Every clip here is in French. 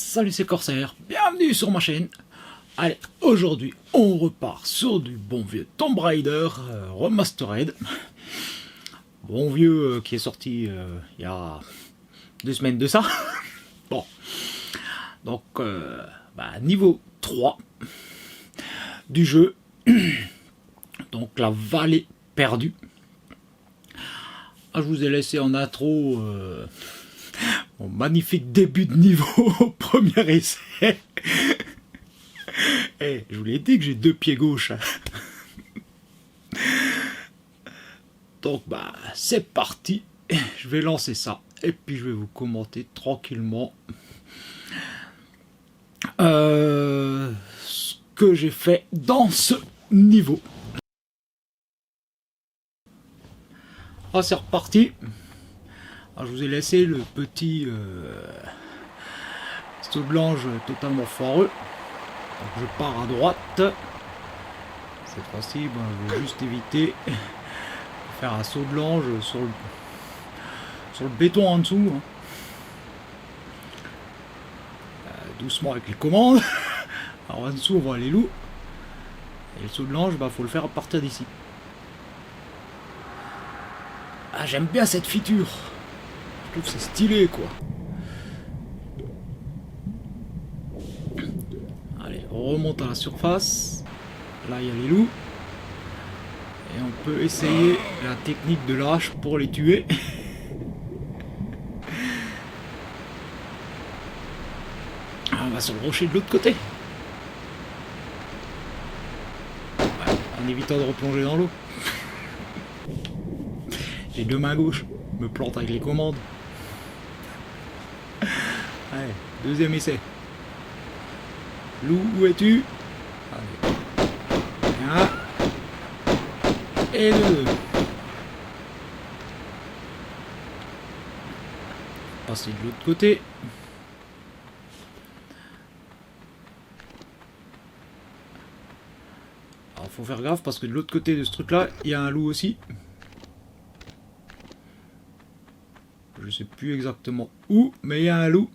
Salut, c'est Corsair, bienvenue sur ma chaîne. Allez, aujourd'hui on repart sur du bon vieux Tomb Raider Remastered. Bon vieux qui est sorti il y a 2 semaines de ça. Bon, donc niveau 3 du jeu. Donc la vallée perdue. Je vous ai laissé en intro mon magnifique début de niveau au premier essai. Et je vous l'ai dit que j'ai 2 pieds gauche. Donc c'est parti. Je vais lancer ça et puis je vais vous commenter tranquillement ce que j'ai fait dans ce niveau. C'est reparti. Alors, je vous ai laissé le petit saut de l'ange totalement foireux. Donc, je pars à droite. Cette fois-ci, je vais juste éviter de faire un saut de l'ange sur le béton en dessous. Doucement avec les commandes. Alors en dessous, on voit les loups. Et le saut de l'ange, faut le faire à partir d'ici. J'aime bien cette feature. Je trouve que c'est stylé, quoi. Allez, on remonte à la surface. Là, il y a les loups. Et on peut essayer la technique de la hache pour les tuer. On va sur le rocher de l'autre côté. En évitant de replonger dans l'eau. J'ai 2 mains gauche. Me plante avec les commandes. Allez, deuxième essai. Loup, où es-tu? Allez. 1 et 2. Passer de l'autre côté. Alors faut faire gaffe parce que de l'autre côté de ce truc là, il y a un loup aussi. Je sais plus exactement où, mais il y a un loup.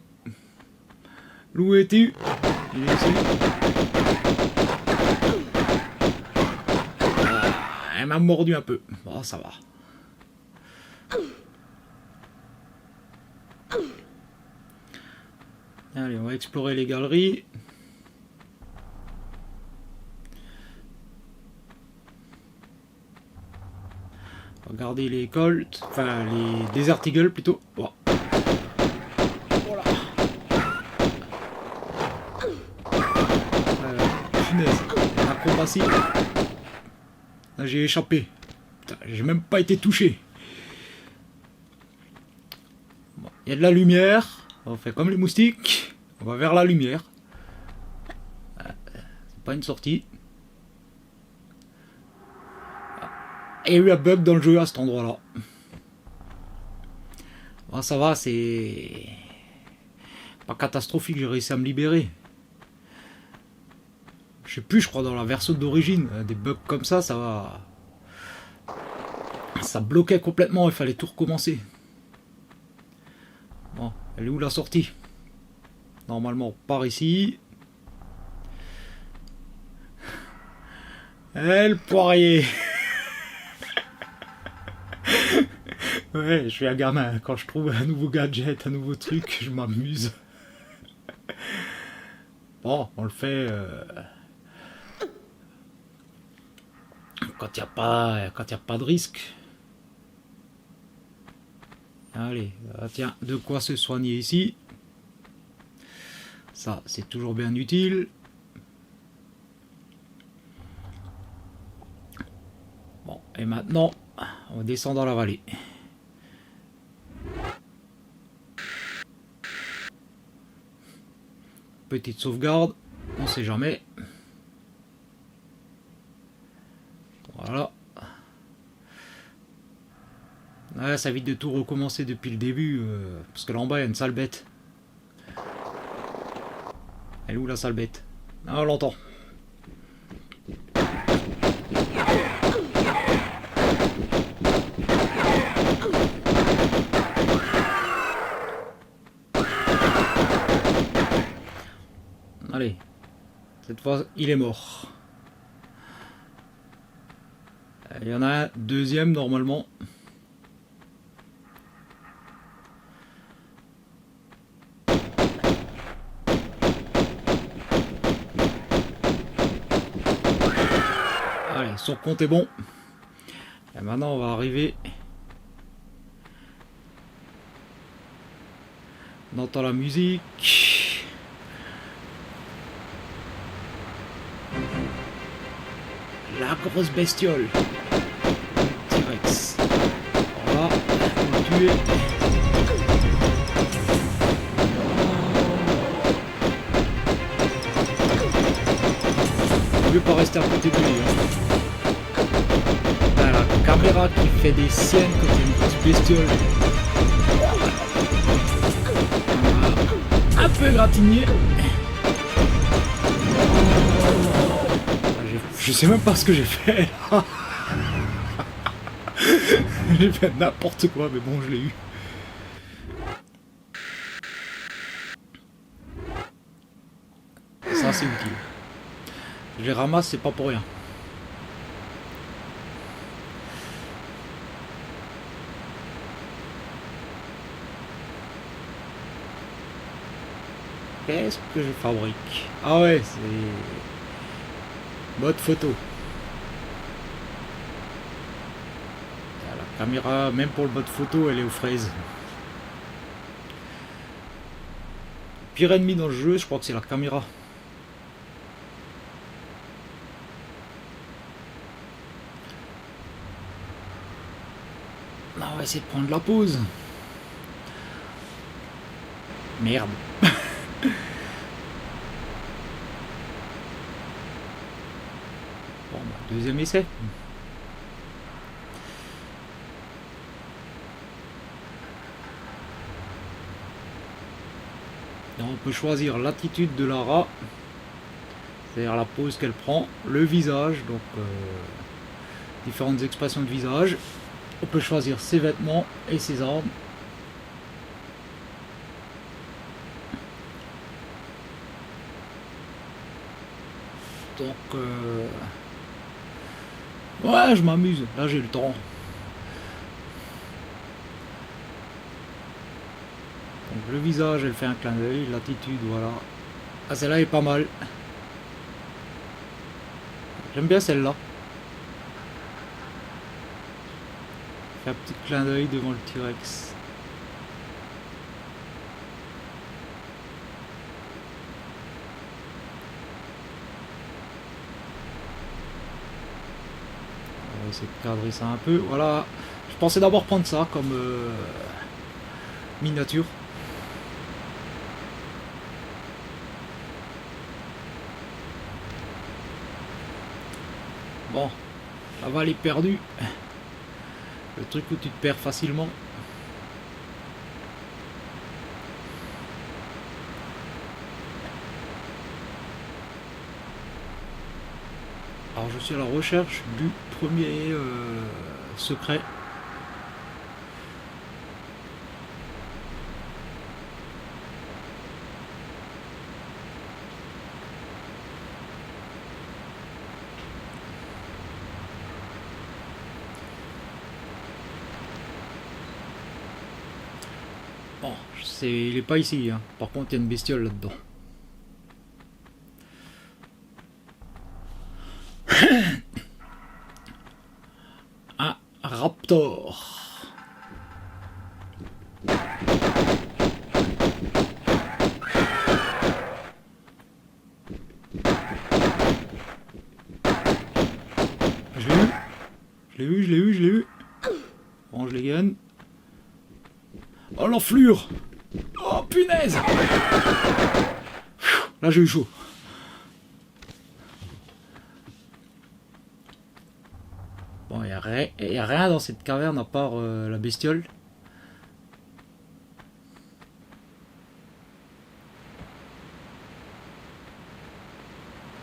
Loup es-tu? Il est ici. Elle m'a mordu un peu. Bon, ça va. Allez, on va explorer les galeries. Regardez les Colt, enfin les Desert Eagle plutôt. Bon. Voilà. Punaise, l'acrobatie. Là j'ai échappé. J'ai même pas été touché. Bon. Il y a de la lumière. On fait comme les moustiques. On va vers la lumière. C'est pas une sortie. Il y a eu un bug dans le jeu à cet endroit-là. Bon, ça va, c'est pas catastrophique, j'ai réussi à me libérer. Je sais plus, je crois dans la version d'origine, des bugs comme ça, ça va. Ça bloquait complètement, il fallait tout recommencer. Bon, elle est où la sortie? Normalement, on part ici. Le poirier. Ouais, je suis un gamin. Quand je trouve un nouveau gadget, un nouveau truc, je m'amuse. Bon, on le fait quand il n'y a pas de risque. Allez, tiens, de quoi se soigner ici. Ça, c'est toujours bien utile. Bon, et maintenant, on descend dans la vallée. Petite sauvegarde, on sait jamais. Voilà. Ouais, ça évite de tout recommencer depuis le début, parce que là en bas il y a une sale bête. Elle est où la sale bête? Ah, on l'entend. Allez, cette fois il est mort. Il y en a un deuxième normalement. Allez, son compte est bon. Et maintenant on va arriver. On entend la musique. La grosse bestiole. T-Rex. Voilà, on va le tuer. Je ne vais pas rester à côté de lui. Hein. La caméra qui fait des siennes quand il y a une grosse bestiole. Un peu égratigné. Je sais même pas ce que j'ai fait là. J'ai fait n'importe quoi, mais bon, je l'ai eu. Ça, c'est utile. Je les ramasse, c'est pas pour rien. Qu'est-ce que je fabrique? Ah ouais, c'est... mode photo. La caméra, même pour le mode photo, elle est aux fraises. Le pire ennemi dans le jeu, je crois que c'est la caméra. Là, on va essayer de prendre la pause. Merde. Bon, bah, deuxième essai. Donc, on peut choisir l'attitude de Lara, c'est-à-dire la pose qu'elle prend, le visage, donc différentes expressions de visage. On peut choisir ses vêtements et ses armes. Donc, ouais, je m'amuse. Là, j'ai le temps. Donc, le visage, elle fait un clin d'œil. L'attitude, voilà. Ah, celle-là est pas mal. J'aime bien celle-là. Fait un petit clin d'œil devant le T-Rex. On va essayer de cadrer ça un peu. Voilà. Je pensais d'abord prendre ça comme miniature. Bon, la balle est perdue. Le truc où tu te perds facilement. Alors je suis à la recherche du premier secret. Bon, il est pas ici, hein. Par contre il y a une bestiole là-dedans. Un raptor. Je l'ai eu. Je l'ai eu, je l'ai eu, je l'ai eu. Bon, je les gagne. Oh l'enflure. Oh punaise. Là j'ai eu chaud. Bon, il n'y a rien dans cette caverne à part la bestiole.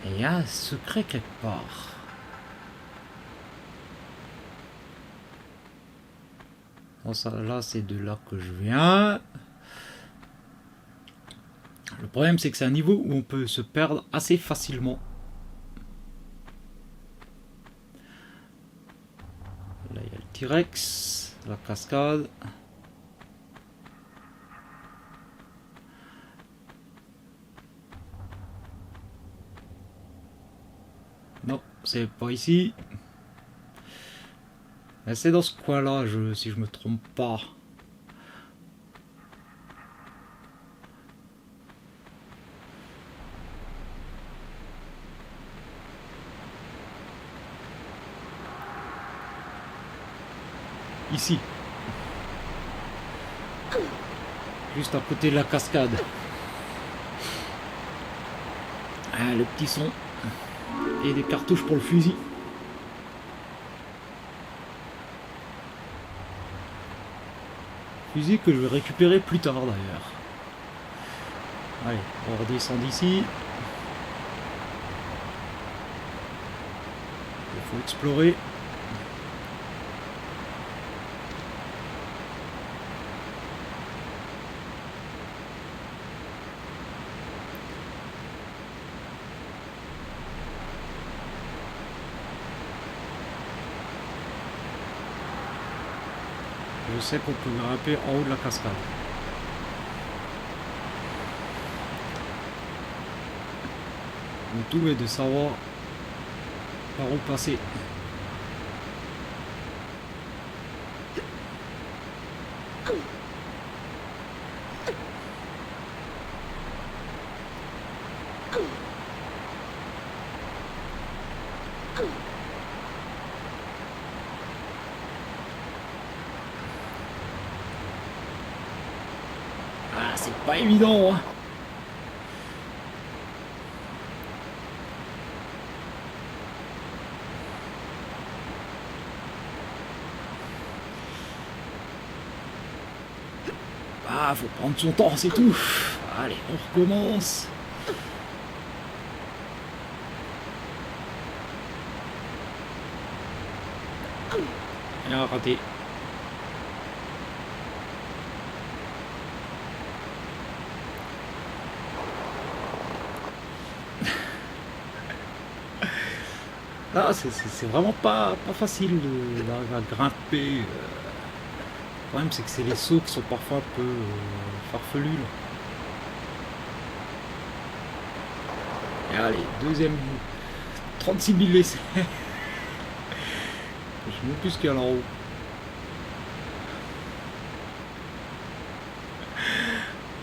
Et il y a un secret quelque part. Bon, ça, là, c'est de là que je viens. Le problème, c'est que c'est un niveau où on peut se perdre assez facilement. Là, il y a le T-Rex, la cascade. Non, c'est pas ici. Mais c'est dans ce coin-là, si je me trompe pas. Ici. Juste à côté de la cascade. Ah, le petit son. Et des cartouches pour le fusil. Fusil que je vais récupérer plus tard d'ailleurs. Allez, on redescend d'ici. Il faut explorer. Je sais qu'on peut grimper en haut de la cascade. Le tout est de savoir par où passer. Ah, c'est pas évident, hein. Ah, faut prendre son temps, c'est tout. Allez, on recommence. Et un raté. Ah, c'est vraiment pas facile d'arriver à grimper. Le problème, c'est que c'est les sauts qui sont parfois un peu farfelus. Là. Et allez, deuxième 36 000 essais. Je sais même plus ce qu'il y a là en haut.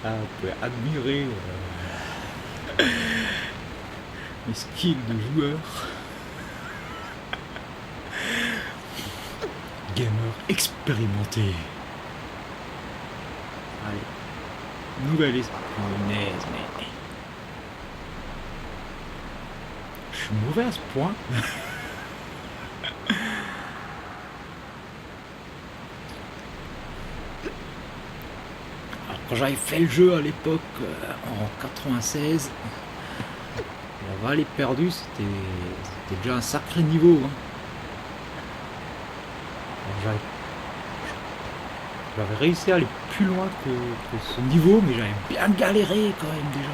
Ah, vous pouvez admirer mes skills de joueur. Gamer expérimenté. Allez. Nouvelle punaise, mais. Je suis mauvais à ce point. Alors, quand j'avais fait le jeu à l'époque, en 96, la vallée perdue, c'était déjà un sacré niveau. Hein. J'avais réussi à aller plus loin que ce niveau, mais j'avais bien galéré quand même déjà.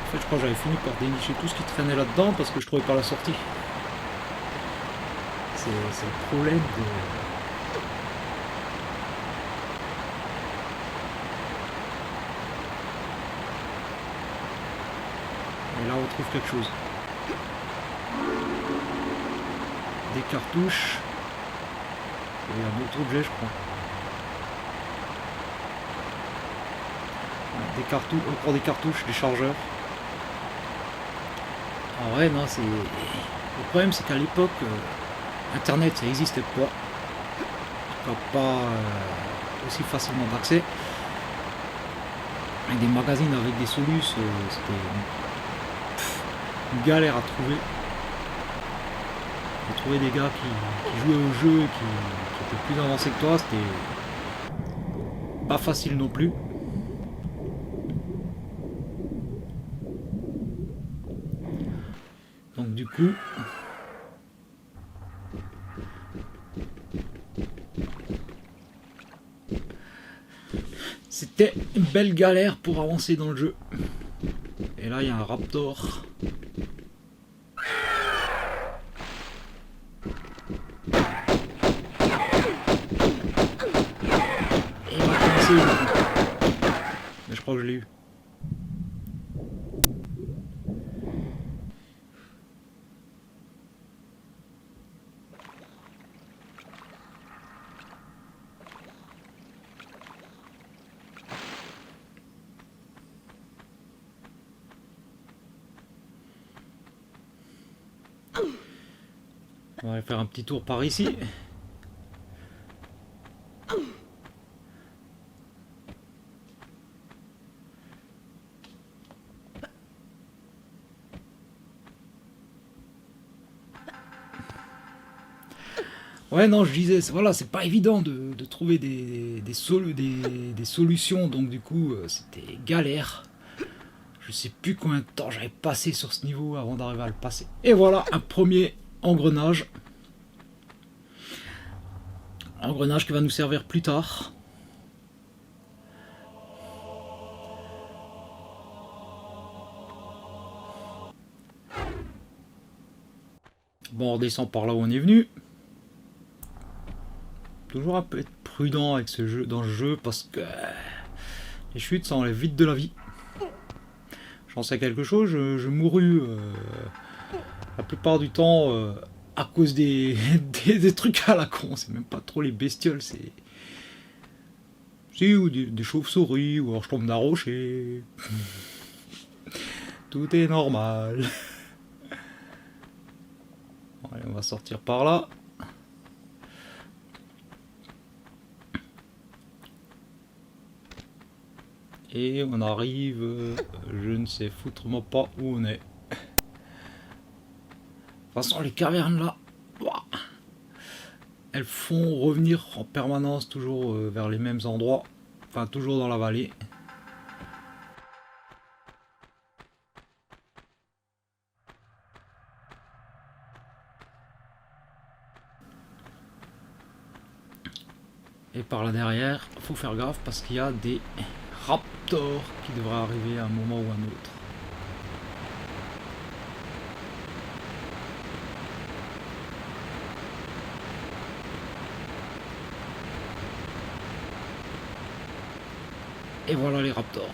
En fait, je crois que j'avais fini par dénicher tout ce qui traînait là-dedans parce que je trouvais pas la sortie. C'est le problème de... Et là, on trouve quelque chose. Des cartouches. Et un autre objet, je crois. Des cartouches, on prend des cartouches, des chargeurs. Ah ouais, non, c'est... Le problème, c'est qu'à l'époque, Internet, ça n'existait pas. Pas aussi facilement d'accès. Et des magazines avec des solutions, c'était une galère à trouver. De trouver des gars qui jouaient au jeu, qui étaient plus avancés que toi, c'était pas facile non plus. Donc du coup, C'était une belle galère pour avancer dans le jeu. Et là, il y a un raptor. Et il m'a coincé. Mais je crois que je l'ai eu. On va aller faire un petit tour par ici. Ouais, non, je disais, voilà, c'est pas évident de trouver des solutions, donc du coup, c'était galère. Je sais plus combien de temps j'avais passé sur ce niveau avant d'arriver à le passer. Et voilà, un premier engrenage. Engrenage qui va nous servir plus tard. Bon, on redescend par là où on est venu. Toujours un peu être prudent avec ce jeu, dans ce jeu parce que les chutes ça enlève vite de la vie. J'en sais quelque chose, je mourus la plupart du temps à cause des trucs à la con. C'est même pas trop les bestioles, c'est. Si, ou des chauves-souris, ou alors je tombe d'un rocher. Tout est normal. Allez, on va sortir par là. Et on arrive, je ne sais foutrement pas où on est. De toute façon, les cavernes là, elles font revenir en permanence toujours vers les mêmes endroits. Enfin, toujours dans la vallée. Et par là derrière, faut faire gaffe parce qu'il y a des raptors qui devraient arriver à un moment ou un autre. Et voilà les raptors.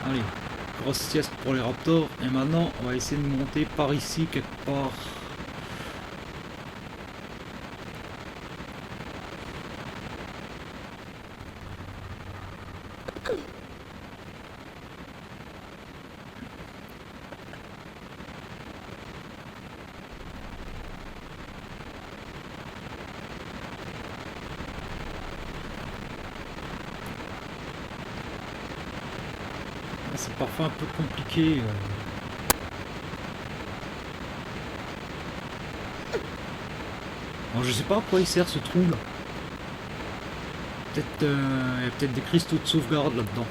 Allez, grosse sieste pour les raptors. Et maintenant, on va essayer de monter par ici quelque part. C'est parfois un peu compliqué. Alors, je sais pas à quoi il sert ce trou là. Peut-être il y a peut-être des cristaux de sauvegarde là-dedans.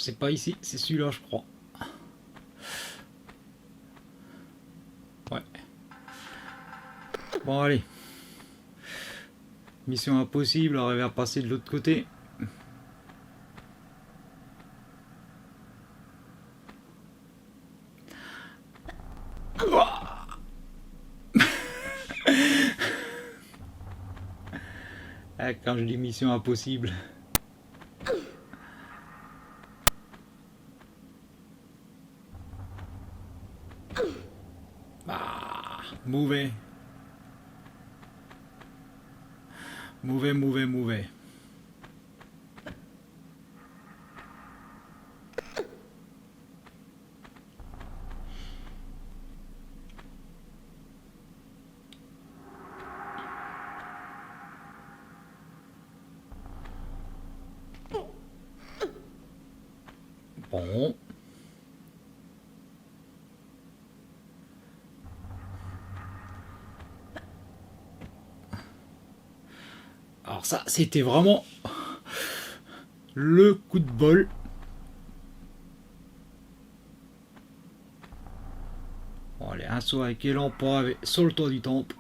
C'est pas ici, c'est celui-là je crois. Ouais. Bon allez. Mission impossible, arriver à passer de l'autre côté. Quand je dis mission impossible. Mauvais. Mauvais. Bon. Alors ça, c'était vraiment le coup de bol. Bon, allez, un saut avec élan pour arriver sur le toit du temple.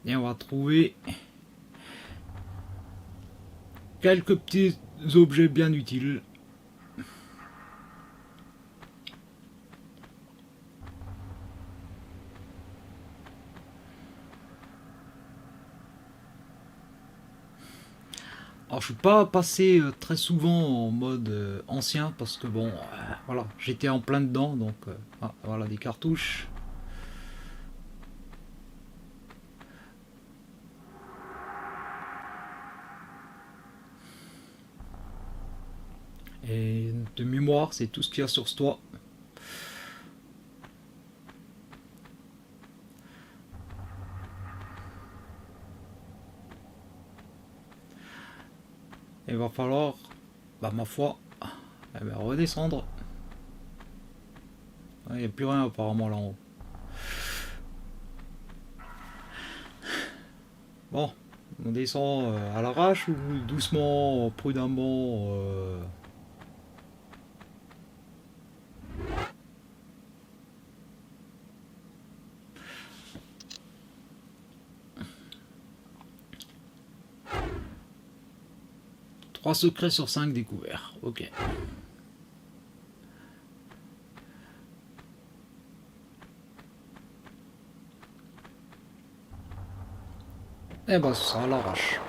Et on va trouver quelques petits objets bien utiles. Alors je suis pas passé très souvent en mode ancien parce que bon, voilà, j'étais en plein dedans, donc voilà des cartouches. Et de mémoire, c'est tout ce qu'il y a sur ce toit. Et il va falloir, bah, ma foi, redescendre. Il n'y a plus rien apparemment là en haut. Bon, on descend à l'arrache ou doucement, prudemment. 3 secrets sur 5 découverts. Ok. Eh ben, ce sera à l'arrache.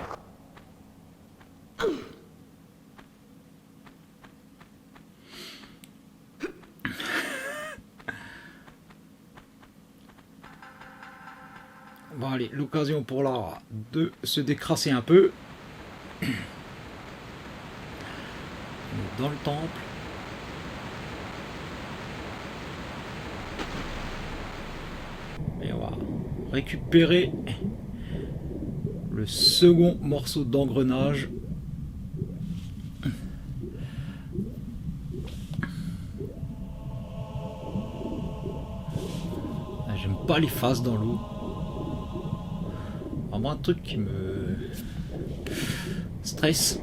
Bon allez, l'occasion pour Lara de se décrasser un peu. On est dans le temple. Et on va récupérer le second morceau d'engrenage. J'aime pas les phases dans l'eau. Vraiment un truc qui me stresse.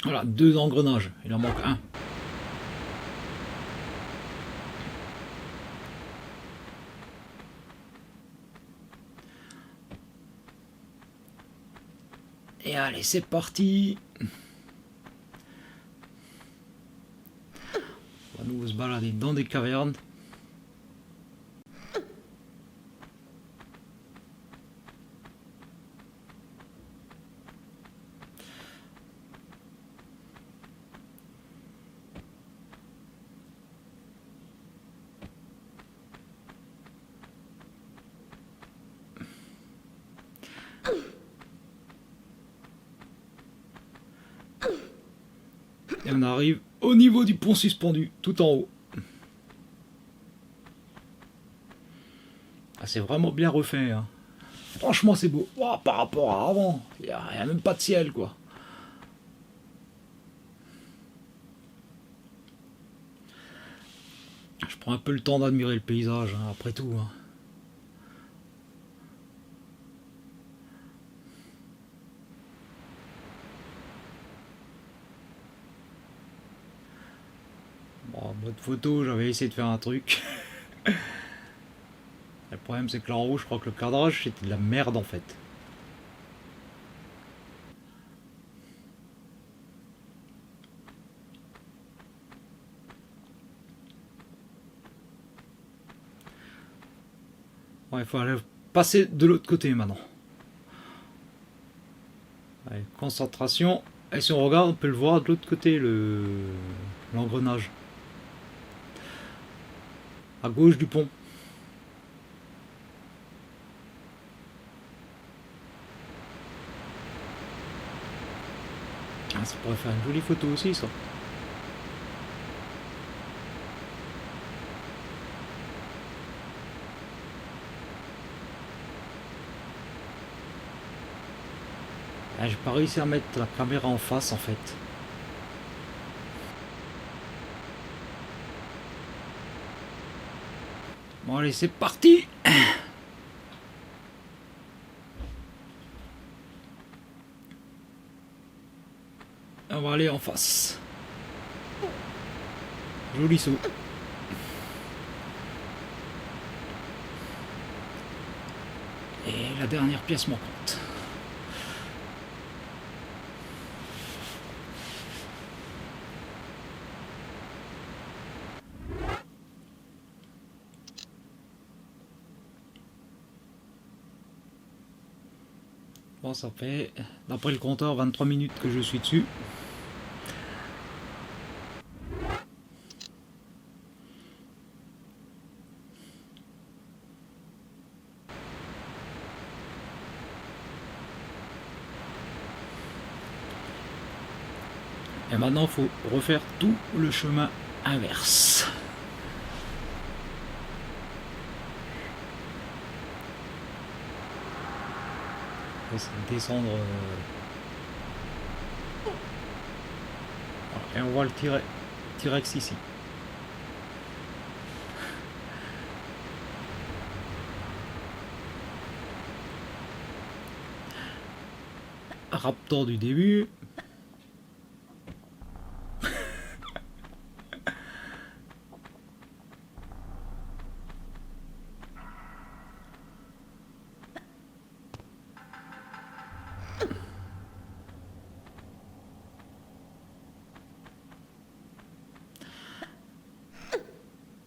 Voilà, 2 engrenages, il en manque un. Et allez, c'est parti. On va nous se balader dans des cavernes. Et on arrive au niveau du pont suspendu, tout en haut. Ah, c'est vraiment bien refait. Hein. Franchement, c'est beau. Oh, par rapport à avant, il n'y a même pas de ciel, quoi. Je prends un peu le temps d'admirer le paysage, hein, après tout. Hein. Bon, en mode photo, j'avais essayé de faire un truc. Le problème, c'est que là en haut, je crois que le cadrage, c'était de la merde en fait. Ouais, il faut aller passer de l'autre côté maintenant. Allez, concentration. Et si on regarde, on peut le voir de l'autre côté, l'engrenage. À gauche du pont. Ah, ça pourrait faire une jolie photo aussi, ça. Ah, j'ai pas réussi à mettre la caméra en face en fait. Bon allez, c'est parti. On va aller en face. Joli saut. Et la dernière pièce manquante. Bon, ça fait, d'après le compteur, 23 minutes que je suis dessus. Et maintenant, il faut refaire tout le chemin inverse. Descendre. Et on voit le T-Rex ici. Raptor du début.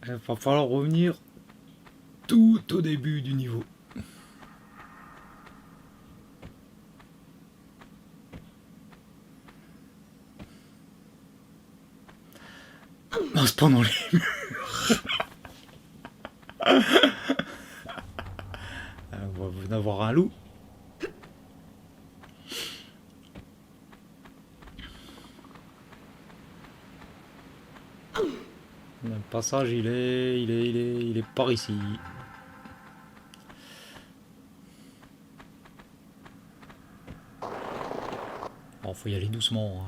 Il va falloir revenir tout au début du niveau. Non, c'est pas dans les murs. On va venir avoir un loup. Le passage, il est par ici. Bon, faut y aller doucement.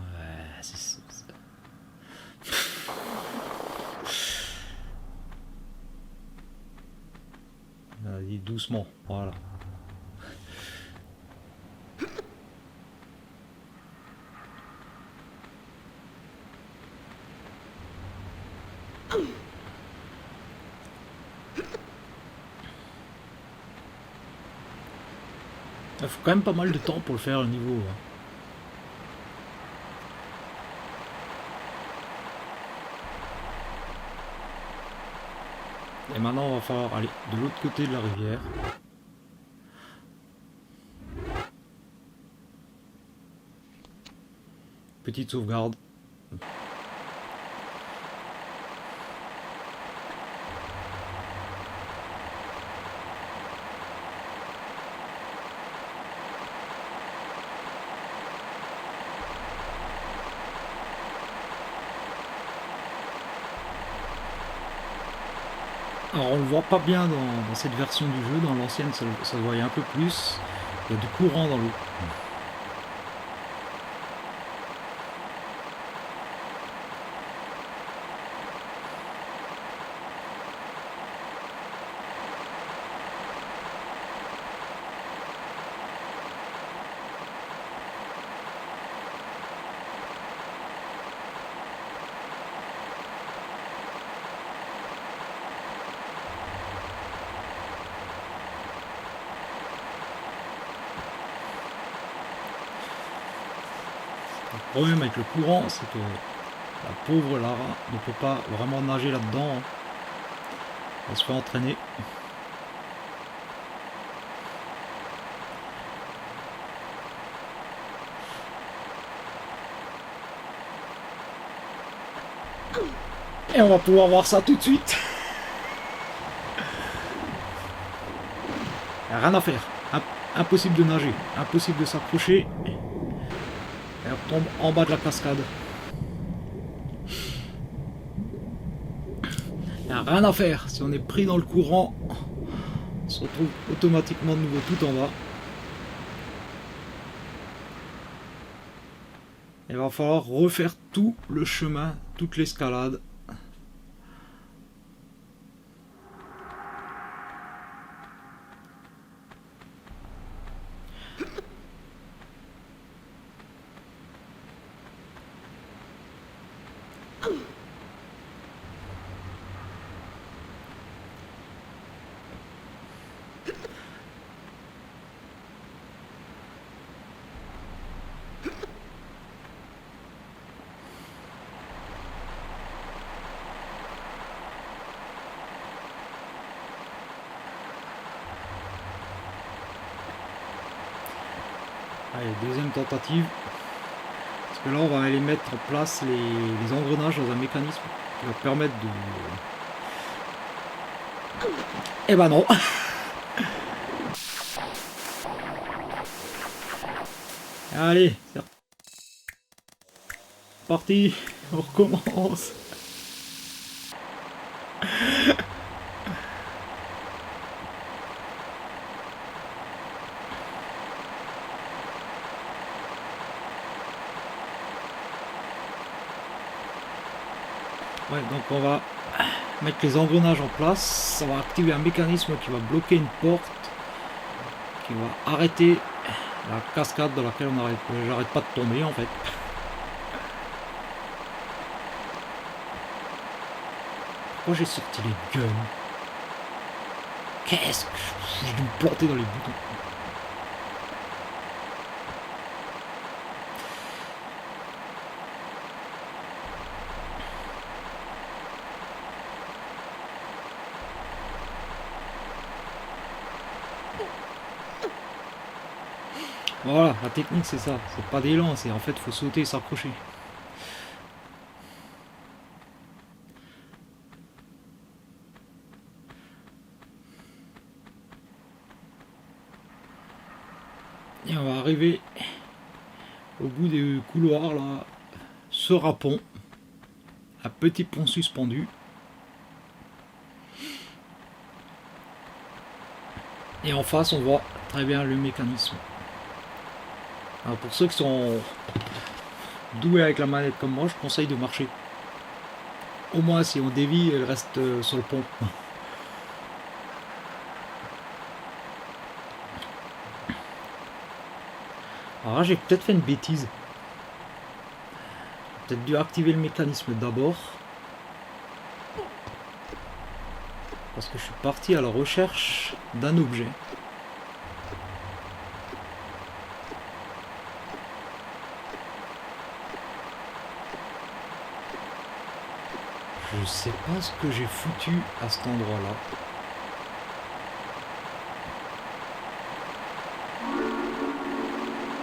Allez, doucement, voilà. Il faut quand même pas mal de temps pour le faire le niveau. Et maintenant on va falloir aller de l'autre côté de la rivière. Petite sauvegarde. Alors on le voit pas bien dans cette version du jeu, dans l'ancienne ça se voyait un peu plus. Il y a du courant dans l'eau. Le problème avec le courant, c'est que la pauvre Lara ne peut pas vraiment nager là-dedans. Elle se fait entraîner. Et on va pouvoir voir ça tout de suite. Rien à faire. Impossible de nager. Impossible de s'accrocher. Et on tombe en bas de la cascade. Il n'y a rien à faire. Si on est pris dans le courant, on se retrouve automatiquement de nouveau tout en bas. Il va falloir refaire tout le chemin, toute l'escalade. Allez, deuxième tentative. Parce que là, on va aller mettre en place les engrenages dans un mécanisme qui va permettre de... Eh ben non. Allez, c'est parti. On recommence. Ouais, donc on va mettre les engrenages en place. Ça va activer un mécanisme qui va bloquer une porte, qui va arrêter la cascade dans laquelle j'arrête pas de tomber en fait. Pourquoi j'ai sorti les guns? Qu'est-ce que j'ai dû me planter dans les boutons? Voilà, la technique c'est ça, c'est pas d'élan, c'est en fait faut sauter et s'accrocher. Et on va arriver au bout des couloirs là, sur un pont, un petit pont suspendu. Et en face on voit très bien le mécanisme. Alors pour ceux qui sont doués avec la manette comme moi, je conseille de marcher. Au moins si on dévie, elle reste sur le pont. Alors là, j'ai peut-être fait une bêtise. J'ai peut-être dû activer le mécanisme d'abord. Parce que je suis parti à la recherche d'un objet. Je sais pas ce que j'ai foutu à cet endroit-là.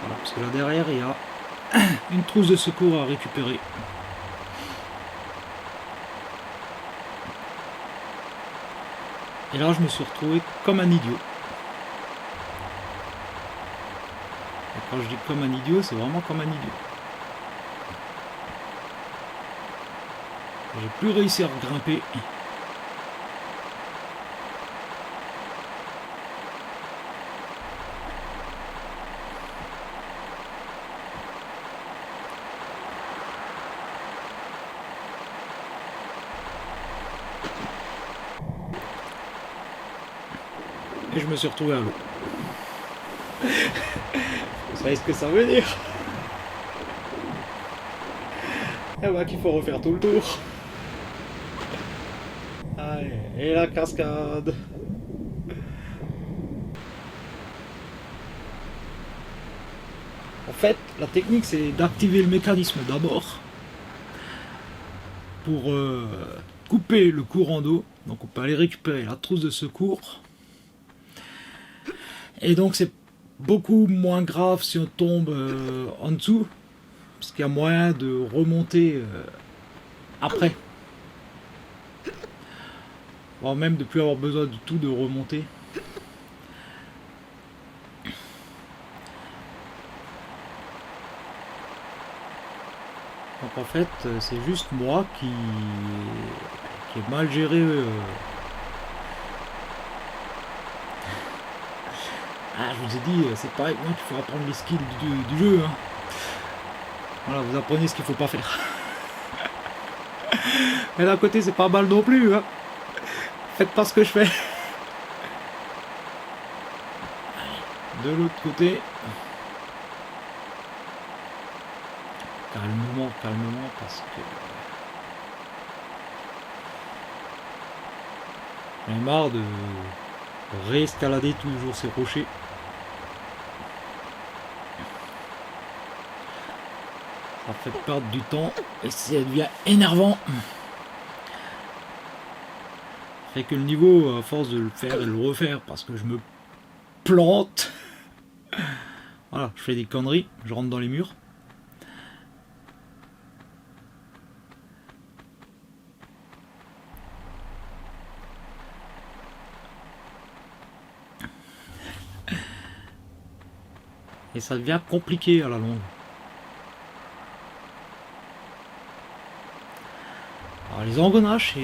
Voilà, parce que là derrière, il y a une trousse de secours à récupérer. Et là, je me suis retrouvé comme un idiot. Et quand je dis comme un idiot, c'est vraiment comme un idiot. J'ai plus réussi à grimper. Et je me suis retrouvé à l'eau. Vous savez ce que ça veut dire? Eh ben qu'il faut refaire tout le tour. Allez, et la cascade. En fait, la technique c'est d'activer le mécanisme d'abord pour couper le courant d'eau. Donc on peut aller récupérer la trousse de secours. Et donc c'est beaucoup moins grave si on tombe en dessous, parce qu'il y a moyen de remonter après. Voire même de plus avoir besoin du tout de remonter. Donc en fait c'est juste moi qui ai mal géré Ah, je vous ai dit, c'est pas avec moi qu'il faut apprendre les skills du jeu. Hein. Voilà, vous apprenez ce qu'il faut pas faire. Mais d'un côté, c'est pas mal non plus. Hein. Faites pas ce que je fais. De l'autre côté. Calmement, calmement, parce que... J'en ai marre de réescalader toujours ces rochers. Ça fait perdre du temps et ça devient énervant. Fait que le niveau, à force de le faire et de le refaire, parce que je me plante. Voilà, je fais des conneries, je rentre dans les murs. Et ça devient compliqué à la longue. Alors les engrenages,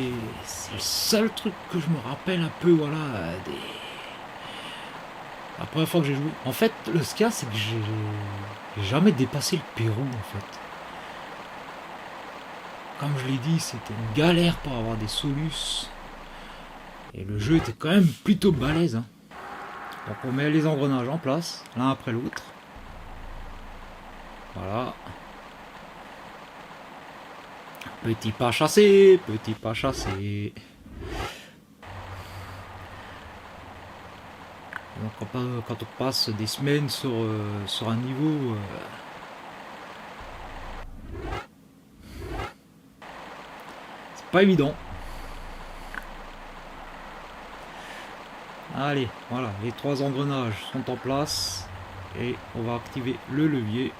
c'est le seul truc que je me rappelle un peu, voilà, la première fois que j'ai joué. En fait, ce qu'il y a, c'est que j'ai jamais dépassé le Pérou, en fait. Comme je l'ai dit, c'était une galère pour avoir des solus. Et le jeu était quand même plutôt balèze. Hein. Donc on met les engrenages en place, l'un après l'autre. Voilà. Petit pas chassé, petit pas chassé. Donc quand on passe des semaines sur un niveau... c'est pas évident. Allez, voilà, les 3 engrenages sont en place. Et on va activer le levier.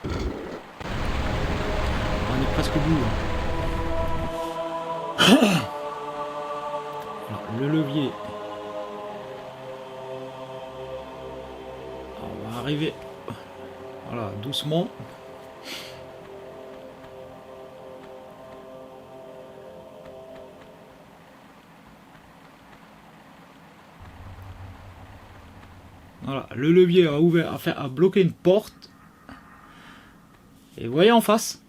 On est presque au bout. Hein. Alors, le levier. Alors, on va arriver. Voilà, doucement. Voilà, le levier a ouvert, a bloqué une porte. Et vous voyez en face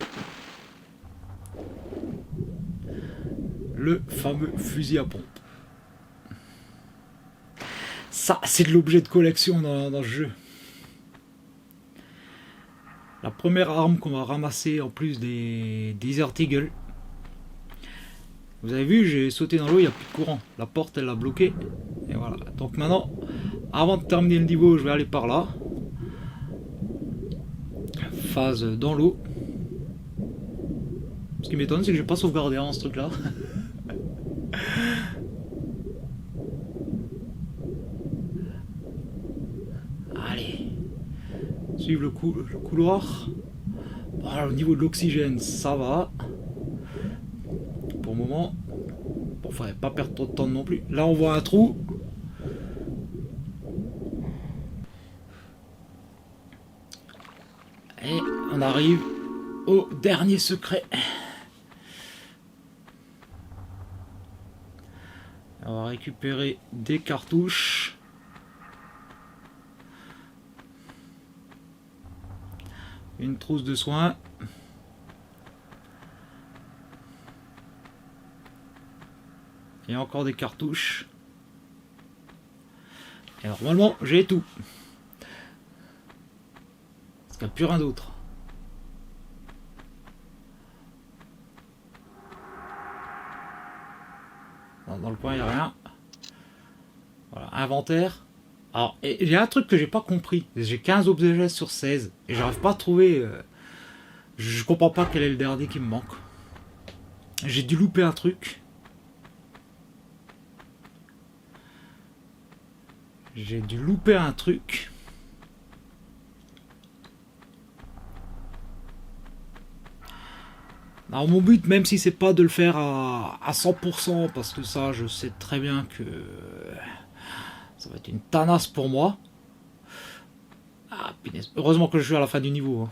le fameux fusil à pompe. Ça, c'est de l'objet de collection dans ce jeu. La première arme qu'on va ramasser en plus des Desert Eagle. Vous avez vu, j'ai sauté dans l'eau, il n'y a plus de courant. La porte, elle l'a bloqué. Et voilà. Donc maintenant, avant de terminer le niveau, je vais aller par là. Phase dans l'eau. Ce qui m'étonne, c'est que j'ai pas sauvegardé dans ce truc-là. Allez. Suivre le couloir. Bon, alors, au niveau de l'oxygène, ça va. Pour le moment. Bon, faudrait pas perdre trop de temps non plus. Là, on voit un trou. Et on arrive au dernier secret. On va récupérer des cartouches. Une trousse de soins. Et encore des cartouches. Et normalement, j'ai tout. Parce qu'il n'y a plus rien d'autre. Dans le coin, il n'y a rien. Voilà, inventaire. Alors, j'ai un truc que j'ai pas compris. J'ai 15 objets sur 16. Et j'arrive pas à trouver... je comprends pas quel est le dernier qui me manque. J'ai dû louper un truc. J'ai dû louper un truc. Alors mon but, même si c'est pas de le faire à 100%, parce que ça, je sais très bien que ça va être une tanasse pour moi. Ah, punaise. Heureusement que je suis à la fin du niveau. Hein.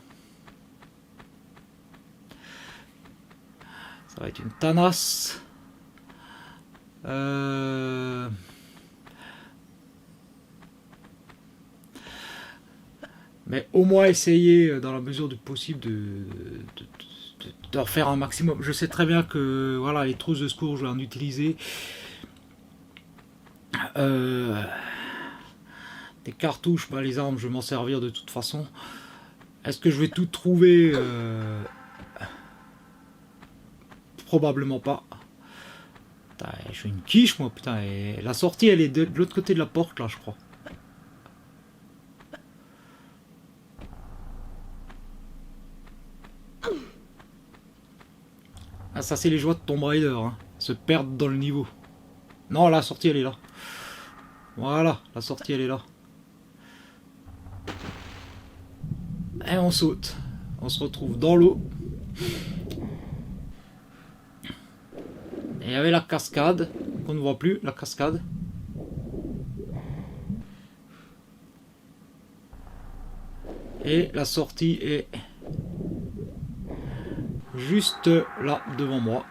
Ça va être une tanasse. Mais au moins essayer, dans la mesure du possible, de refaire un maximum. Je sais très bien que voilà, les trousses de secours, je vais en utiliser. Des cartouches, bah, les armes, je vais m'en servir de toute façon. Est-ce que je vais tout trouver probablement pas. Putain, je suis une quiche, moi, putain. Et la sortie, elle est de l'autre côté de la porte, là, je crois. Ah, ça, c'est les joies de Tomb Raider, hein. Se perdre dans le niveau. Non, la sortie, elle est là. Voilà, la sortie, elle est là. Et on saute. On se retrouve dans l'eau. Et il y avait la cascade, qu'on ne voit plus, la cascade. Et la sortie est juste là, devant moi.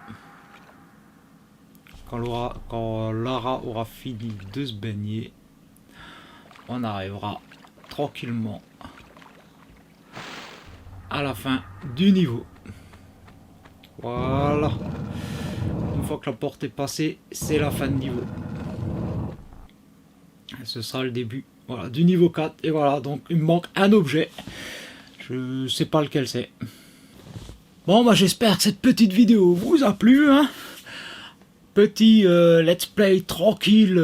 Quand Lara aura fini de se baigner, on arrivera tranquillement à la fin du niveau. Voilà. Une fois que la porte est passée, c'est la fin de niveau. Et ce sera le début, voilà, du niveau 4. Et voilà, donc il me manque un objet. Je sais pas lequel c'est. Bon, bah j'espère que cette petite vidéo vous a plu, hein. Petit let's play tranquille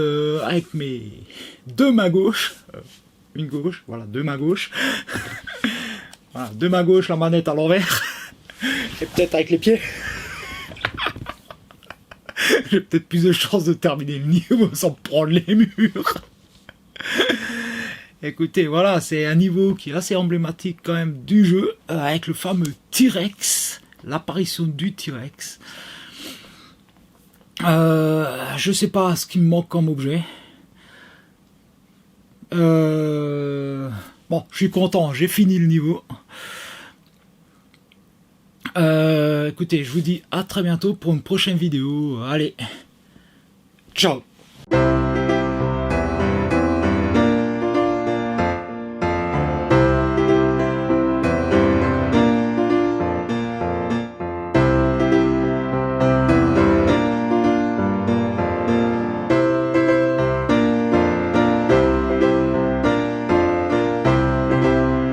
avec mes deux mains gauche. Une gauche, voilà, deux mains gauche. Voilà, deux mains gauche, la manette à l'envers. Et peut-être avec les pieds. J'ai peut-être plus de chances de terminer le niveau sans prendre les murs. Écoutez, voilà, c'est un niveau qui est assez emblématique quand même du jeu, avec le fameux T-Rex, l'apparition du T-Rex. Je sais pas ce qui me manque comme objet. Bon, je suis content, j'ai fini le niveau. Écoutez, je vous dis à très bientôt pour une prochaine vidéo. Allez, ciao!